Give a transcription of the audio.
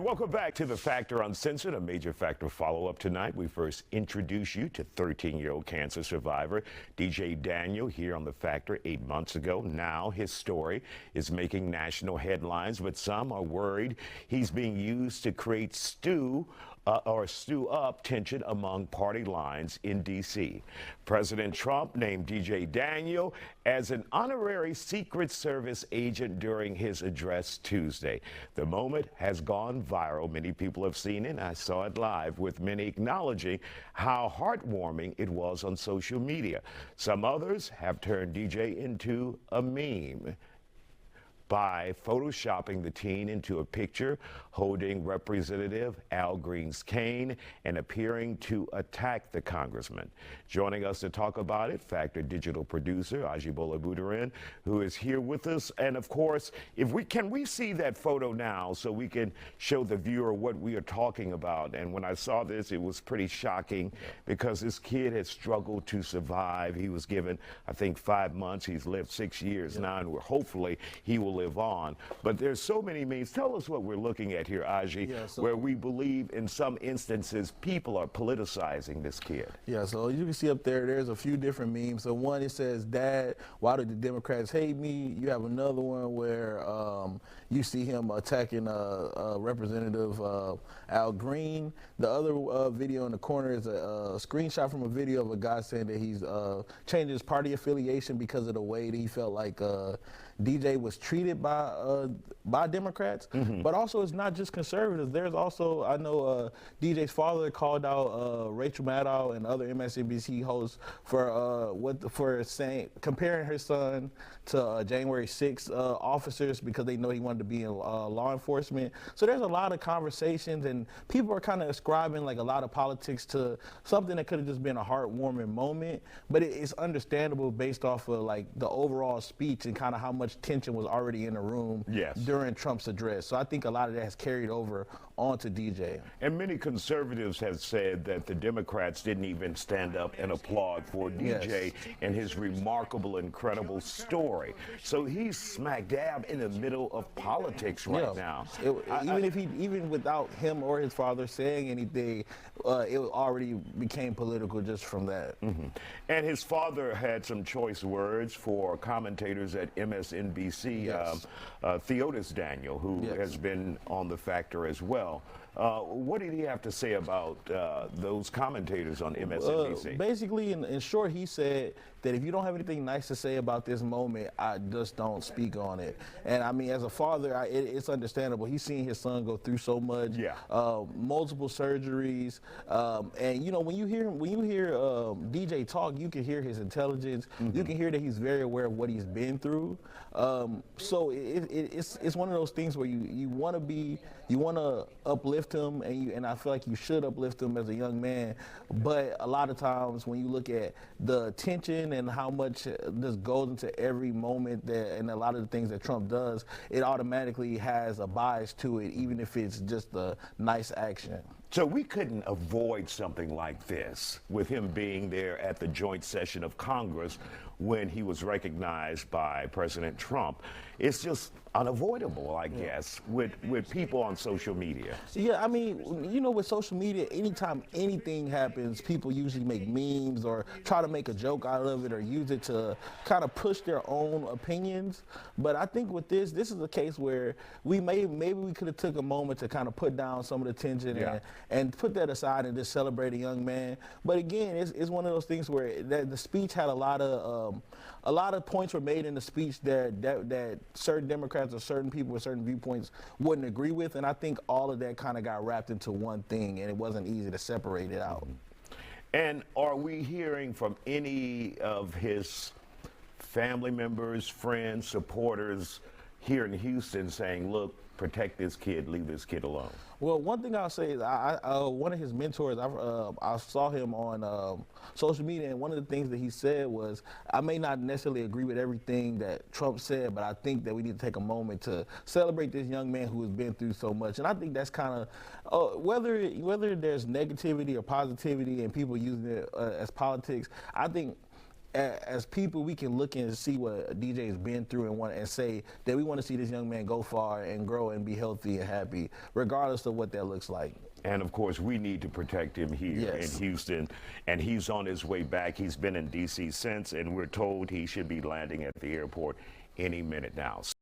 Welcome back to The Factor Uncensored, a major factor follow-up tonight. We first introduce you to 13-year-old cancer survivor DJ Daniel here on The Factor 8 months ago. Now his story is making national headlines, but some are worried he's being used to create stew up tension among party lines in D.C. President Trump named DJ Daniel as an honorary Secret Service agent during his address Tuesday. The moment has gone viral. Many people have seen it. I saw it live, with many acknowledging how heartwarming it was on social media. Some others have turned DJ into a meme by photoshopping the teen into a picture holding Representative Al Green's cane and appearing to attack the congressman. Joining us to talk about it, Factor digital producer Ajibola Budarin, who is here with us. And of course, can we see that photo now so we can show the viewer what we are talking about? And when I saw this, it was pretty shocking because this kid has struggled to survive. He was given, I think, 5 months. He's lived 6 years now, and hopefully he will live on. But there's so many means. Tell us what we're looking at here, Aji, where we believe in some instances people are politicizing this kid. Yeah, so you can see up there's a few different memes. So one, it says, "Dad, why do the Democrats hate me?" You have another one where you see him attacking Representative Al Green. The other video in the corner is a screenshot from a video of a guy saying that he's changed his party affiliation because of the way that he felt like DJ was treated by Democrats. But also, it's not just conservatives. There's also, I know DJ's father called out Rachel Maddow and other MSNBC hosts for saying, comparing her son to January 6th officers because they know he wanted to be in law enforcement. So there's a lot of conversations, and people are kind of ascribing like a lot of politics to something that could have just been a heartwarming moment. But it's understandable based off of like the overall speech and kind of how much tension was already in the room during Trump's address. So I think a lot of that has carried over onto DJ. And many conservatives have said that the Democrats didn't even stand up and applaud for DJ and his remarkable, incredible story. So he's smack dab in the middle of politics right now. Even without him or his father saying anything, it already became political just from that. And his father had some choice words for commentators at MSNBC, Theodis Daniel, who has been on The Factor as well. What did he have to say about those commentators on MSNBC? Basically, in short, he said that if you don't have anything nice to say about this moment, I just don't speak on it. And I mean, as a father, it's understandable. He's seen his son go through so much, multiple surgeries, and you know, when you hear DJ talk, you can hear his intelligence. You can hear that he's very aware of what he's been through. So it's one of those things where you want to uplift him, and I feel like you should uplift him as a young man. But a lot of times when you look at the tension and how much this goes into every moment and a lot of the things that Trump does, it automatically has a bias to it, even if it's just a nice action. So we couldn't avoid something like this with him being there at the joint session of Congress when he was recognized by President Trump. It's just unavoidable, I guess, with people on social media. Yeah, I mean, you know, with social media, anytime anything happens, people usually make memes or try to make a joke out of it or use it to kind of push their own opinions. But I think with this is a case where maybe we could have took a moment to kind of put down some of the tension and put that aside and just celebrate a young man. But again, it's one of those things where the speech had a lot of points were made in the speech that certain Democrats or certain people with certain viewpoints wouldn't agree with, and I think all of that kind of got wrapped into one thing, and it wasn't easy to separate it out. And are we hearing from any of his family members, friends, supporters here in Houston saying, look, protect this kid, leave this kid alone? Well, one thing I'll say is one of his mentors, I saw him on social media, and one of the things that he said was, I may not necessarily agree with everything that Trump said, but I think that we need to take a moment to celebrate this young man who has been through so much. And I think that's kind of, whether there's negativity or positivity and people using it as politics, I think as people, we can look and see what DJ has been through and say that we want to see this young man go far and grow and be healthy and happy, regardless of what that looks like. And of course, we need to protect him here in Houston. And he's on his way back. He's been in D.C. since, and we're told he should be landing at the airport any minute now.